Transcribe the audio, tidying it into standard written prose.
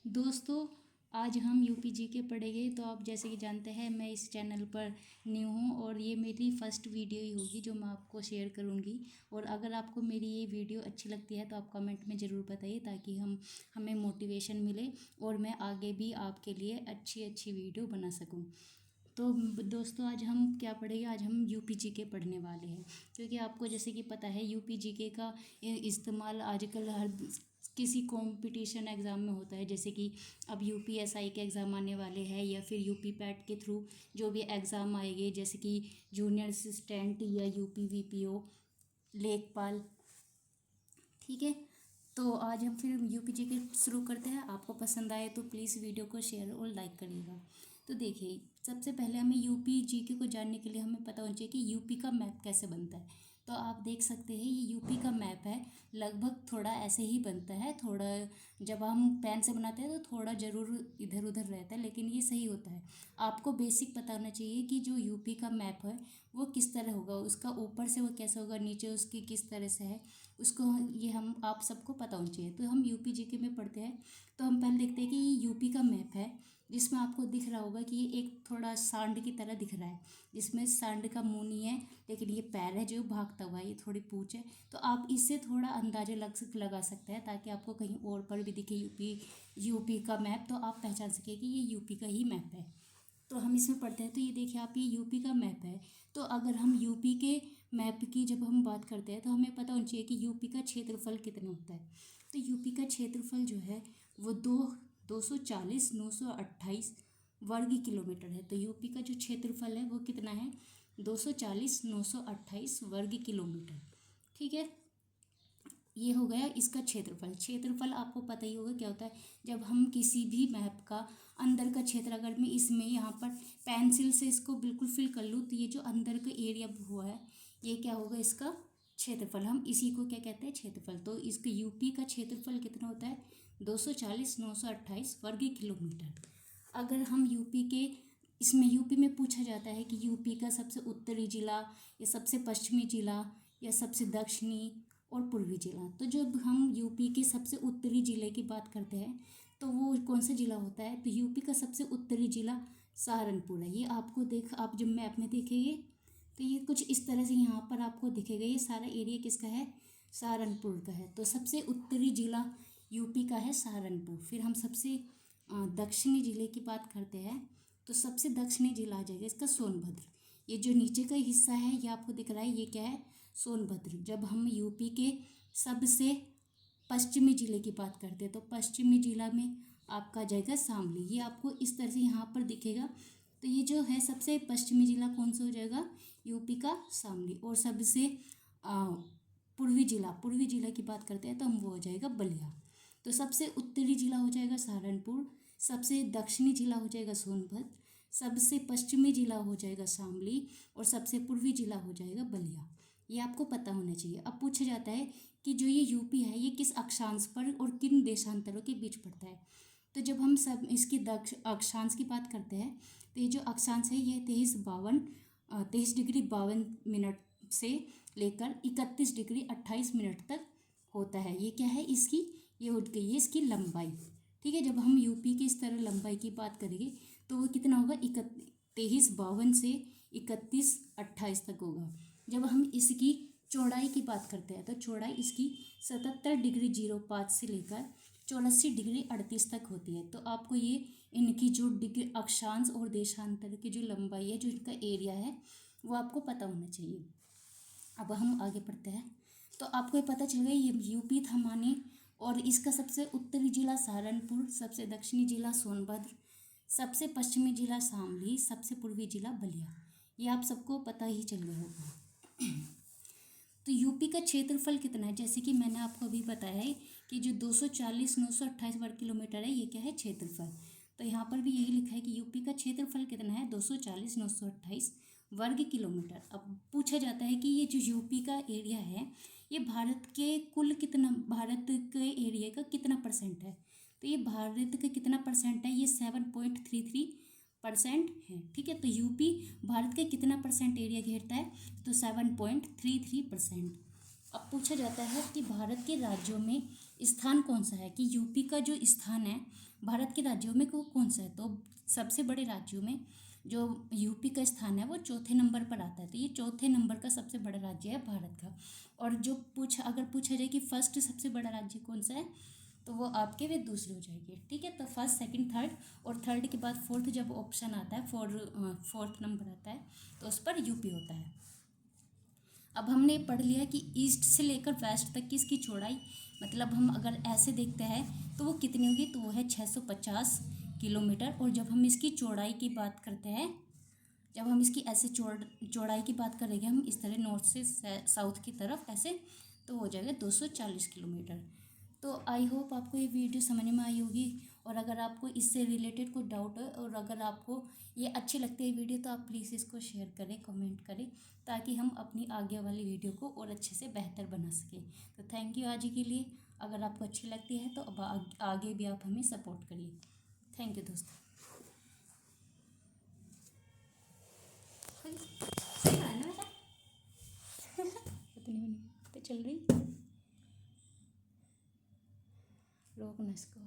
दोस्तों, आज हम यूपी जीके पढ़ेंगे। तो आप जैसे कि जानते हैं, मैं इस चैनल पर न्यू हूँ और ये मेरी फर्स्ट वीडियो ही होगी जो मैं आपको शेयर करूँगी। और अगर आपको मेरी ये वीडियो अच्छी लगती है तो आप कमेंट में ज़रूर बताइए, ताकि हमें मोटिवेशन मिले और मैं आगे भी आपके लिए अच्छी अच्छी वीडियो बना सकूँ। तो दोस्तों, आज हम क्या पढ़ेंगे? आज हम यूपी जीके पढ़ने वाले हैं, क्योंकि आपको जैसे कि पता है यूपी जीके का इस्तेमाल आजकल हर किसी कंपटीशन एग्ज़ाम में होता है। जैसे कि अब यूपीएसआई के एग्ज़ाम आने वाले हैं, या फिर यूपी पैट के थ्रू जो भी एग्ज़ाम आएंगे, जैसे कि जूनियर असिस्टेंट या यूपी वीपीओ, लेखपाल। ठीक है, तो आज हम फिर यूपी जीके शुरू करते हैं। आपको पसंद आए तो प्लीज़ वीडियो को शेयर और लाइक करिएगा। तो देखिए, सबसे पहले हमें यूपी जीके को जानने के लिए हमें पता होना चाहिए कि यूपी का मैप कैसे बनता है। तो आप देख सकते हैं, ये यूपी का मैप है। लगभग थोड़ा ऐसे ही बनता है। थोड़ा जब हम पेन से बनाते हैं तो थोड़ा ज़रूर इधर उधर रहता है, लेकिन ये सही होता है। आपको बेसिक पता होना चाहिए कि जो यूपी का मैप है वो किस तरह होगा, उसका ऊपर से वो कैसे होगा, नीचे उसकी किस तरह से है, उसको ये हम आप सबको पता होना चाहिए। तो हम यूपी जीके में पढ़ते हैं, तो हम पहले देखते हैं कि ये यूपी का मैप है, जिसमें आपको दिख रहा होगा कि ये एक थोड़ा सांड की तरह दिख रहा है, जिसमें सांड का मुंह नहीं है, लेकिन ये पैर है जो भागता हुआ है, ये थोड़ी पूंछ है। तो आप इससे थोड़ा अंदाजा लगा सकते हैं, ताकि आपको कहीं और पर भी दिखे यूपी का मैप, तो आप पहचान सके कि ये यूपी का ही मैप है। तो हम इसमें पढ़ते हैं, तो ये देखिए आप, ये यूपी का मैप है। तो अगर हम यूपी के मैप की जब हम बात करते हैं तो हमें पता होना चाहिए कि यूपी का क्षेत्रफल कितना होता है। तो यूपी का क्षेत्रफल जो है वो 240,928 वर्ग किलोमीटर है। तो यूपी का जो क्षेत्रफल है वो कितना है? 240,928 वर्ग किलोमीटर। ठीक है, ये हो गया इसका क्षेत्रफल। क्षेत्रफल आपको पता ही होगा क्या होता है। जब हम किसी भी मैप का अंदर का क्षेत्र, अगर मैं इसमें यहाँ पर पेंसिल से इसको बिल्कुल फिल कर लूँ, तो ये जो अंदर का एरिया हुआ है ये क्या होगा? इसका क्षेत्रफल। हम इसी को क्या कहते हैं? क्षेत्रफल। तो इसके यूपी का क्षेत्रफल कितना होता है? 240,928 वर्ग किलोमीटर। अगर हम यूपी के इसमें यूपी में पूछा जाता है कि यूपी का सबसे उत्तरी जिला, या सबसे पश्चिमी जिला, या सबसे दक्षिणी और पूर्वी जिला, तो जब हम यूपी के सबसे उत्तरी जिले की बात करते हैं तो वो कौन सा जिला होता है? तो यूपी का सबसे उत्तरी जिला सहारनपुर है। ये आपको आप जब मैप में देखेंगे तो ये कुछ इस तरह से यहाँ पर आपको दिखेगा। ये सारा एरिया किसका है? सहारनपुर का है। तो सबसे उत्तरी जिला यूपी का है सहारनपुर। फिर हम सबसे दक्षिणी जिले की बात करते हैं, तो सबसे दक्षिणी जिला आ जाएगा इसका सोनभद्र। ये जो नीचे का हिस्सा है ये आपको दिख रहा है, ये क्या है? सोनभद्र। जब हम यूपी के सबसे पश्चिमी जिले की बात करते हैं तो पश्चिमी जिला में आपका आ जाएगा शामली। ये आपको इस तरह से यहाँ पर दिखेगा। तो ये जो है सबसे पश्चिमी जिला कौन सा हो जाएगा? यूपी का शामली। और सबसे पूर्वी जिला की बात करते हैं तो हम वो हो जाएगा बलिया। तो सबसे उत्तरी जिला हो जाएगा सहारनपुर, सबसे दक्षिणी जिला हो जाएगा सोनभद्र, सबसे पश्चिमी जिला हो जाएगा शामली, और सबसे पूर्वी जिला हो जाएगा बलिया। ये आपको पता होना चाहिए। अब पूछा जाता है कि जो ये यूपी है ये किस अक्षांश पर और किन देशांतरों के बीच पड़ता है। तो जब हम सब इसकी अक्षांश की बात करते हैं तो ये जो अक्षांश है ये 23 डिग्री 52 मिनट से लेकर 31 डिग्री 28 मिनट तक होता है। ये क्या है इसकी? ये उठ गई है इसकी लंबाई। ठीक है, जब हम यूपी की इस तरह लंबाई की बात करेंगे तो वो कितना होगा? 23 52 से 31 28 तक होगा। जब हम इसकी चौड़ाई की बात करते हैं तो चौड़ाई इसकी 77 डिग्री 05 से लेकर 84 डिग्री 38 तक होती है। तो आपको ये इनकी जो डिग्री अक्षांश और देशांतर की जो लंबाई है, जो इनका एरिया है, वो आपको पता होना चाहिए। अब हम आगे पढ़ते हैं, तो आपको ये पता चल गया ये यूपी था माने, और इसका सबसे उत्तरी जिला सहारनपुर, सबसे दक्षिणी जिला सोनभद्र, सबसे पश्चिमी जिला शामली, सबसे पूर्वी जिला बलिया। ये आप सबको पता ही चल गया होगा। तो यूपी का क्षेत्रफल कितना है? जैसे कि मैंने आपको अभी बताया है कि जो 240,928 वर्ग किलोमीटर है ये क्या है? क्षेत्रफल। तो यहाँ पर भी यही लिखा है कि यूपी का क्षेत्रफल कितना है? 240,928 वर्ग किलोमीटर। अब पूछा जाता है कि ये जो यूपी का एरिया है ये भारत के भारत के एरिया का कितना परसेंट है? तो ये भारत का कितना परसेंट है? ये 7.33% है। ठीक है, तो यूपी भारत का कितना परसेंट एरिया घेरता है? तो 7.33%। अब पूछा जाता है कि भारत के राज्यों में स्थान कौन सा है, कि यूपी का जो स्थान है भारत के राज्यों में वो कौन सा है। तो सबसे बड़े राज्यों में जो यूपी का स्थान है वो चौथे नंबर पर आता है। तो ये चौथे नंबर का सबसे बड़ा राज्य है भारत का। और जो अगर पूछा जाए कि फर्स्ट सबसे बड़ा राज्य कौन सा है, तो वो आपके वे दूसरे हो जाएंगे। ठीक है, तो फर्स्ट सेकंड थर्ड, और थर्ड के बाद फोर्थ जब ऑप्शन आता है, फोर्थ नंबर आता है, तो उस पर यूपी होता है। अब हमने पढ़ लिया कि ईस्ट से लेकर वेस्ट तक की इसकी चौड़ाई, मतलब हम अगर ऐसे देखते हैं तो वो कितनी होगी, तो वो है 650 किलोमीटर। और जब हम इसकी चौड़ाई की बात करते हैं, जब हम इसकी ऐसे चौड़ाई की बात करेंगे हम इस तरह नॉर्थ से साउथ की तरफ ऐसे, तो हो जाएगा 240 किलोमीटर। तो आई होप आपको ये वीडियो समझ में आई होगी। और अगर आपको इससे रिलेटेड कोई डाउट है और अगर आपको ये अच्छी लगती है वीडियो, तो आप प्लीज़ इसको शेयर करें, कमेंट करें, ताकि हम अपनी आगे वाली वीडियो को और अच्छे से बेहतर बना सकें। तो थैंक यू आज के लिए। अगर आपको अच्छी लगती है तो अब आगे भी आप हमें सपोर्ट करिए। थैंक यू दोस्तों। सही है ना बेटा? इतनी तो चल रही, रोकना इसको।